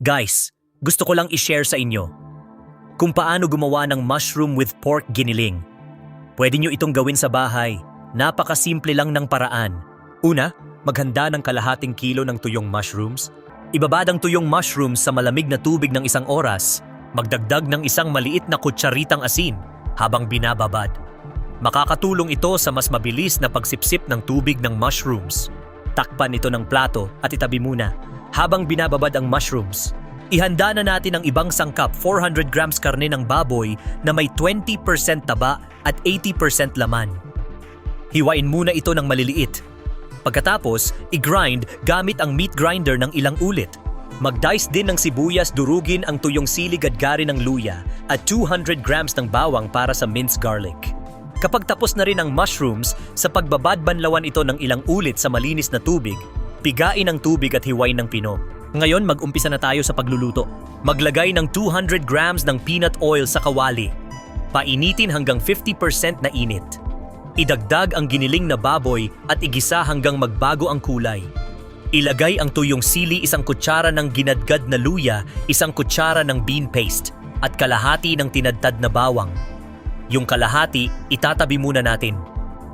Guys, gusto ko lang i-share sa inyo kung paano gumawa ng mushroom with pork giniling. Pwede nyo itong gawin sa bahay. Napakasimple lang ng paraan. Una, maghanda ng kalahating kilo ng tuyong mushrooms. Ibabad ang tuyong mushrooms sa malamig na tubig ng 1 oras. Magdagdag ng isang maliit na kutsaritang asin habang binababad. Makakatulong ito sa mas mabilis na pagsipsip ng tubig ng mushrooms. Takpan ito ng plato at itabi muna. Habang binababad ang mushrooms, ihanda na natin ang ibang sangkap, 400 grams karne ng baboy na may 20% taba at 80% laman. Hiwain muna ito ng maliliit. Pagkatapos, i-grind gamit ang meat grinder ng ilang ulit. Mag-dice din ng sibuyas, durugin ang tuyong sili, gadgarin ng luya at 200 grams ng bawang para sa minced garlic. Kapag tapos na rin ang mushrooms, sa pagbabad banlawan ito ng ilang ulit sa malinis na tubig, pigain ang tubig at hiwain ng pino. Ngayon mag-umpisa na tayo sa pagluluto. Maglagay ng 200 grams ng peanut oil sa kawali. Painitin hanggang 50% na init. Idagdag ang giniling na baboy at igisa hanggang magbago ang kulay. Ilagay ang tuyong sili, 1 kutsara ng ginadgad na luya, 1 kutsara ng bean paste, at kalahati ng tinadtad na bawang. Yung kalahati, itatabi muna natin.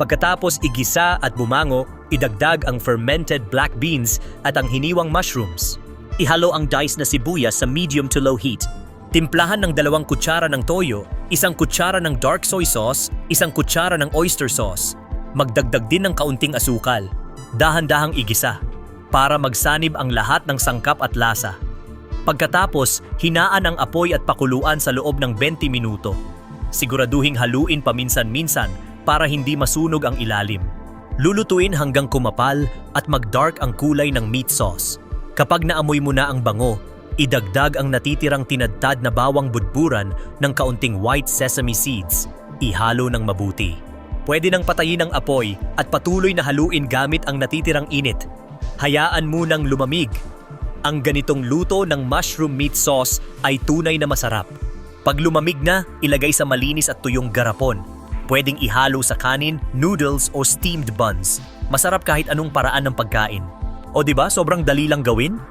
Pagkatapos igisa at bumango, idagdag ang fermented black beans at ang hiniwang mushrooms. Ihalo ang diced na sibuyas sa medium to low heat. Timplahan ng 2 kutsara ng toyo, 1 kutsara ng dark soy sauce, 1 kutsara ng oyster sauce. Magdagdag din ng kaunting asukal. Dahan-dahang igisa para magsanib ang lahat ng sangkap at lasa. Pagkatapos, hinaan ang apoy at pakuluan sa loob ng 20 minuto. Siguraduhing haluin paminsan-minsan para hindi masunog ang ilalim. Lulutuin hanggang kumapal at mag-dark ang kulay ng meat sauce. Kapag naamoy mo na ang bango, idagdag ang natitirang tinadtad na bawang budburan ng kaunting white sesame seeds. Ihalo ng mabuti. Pwede nang patayin ang apoy at patuloy na haluin gamit ang natitirang init. Hayaan munang lumamig. Ang ganitong luto ng mushroom meat sauce ay tunay na masarap. Pag lumamig na, ilagay sa malinis at tuyong garapon. Pwedeng ihalo sa kanin, noodles o steamed buns. Masarap kahit anong paraan ng pagkain. O diba, sobrang dali lang gawin?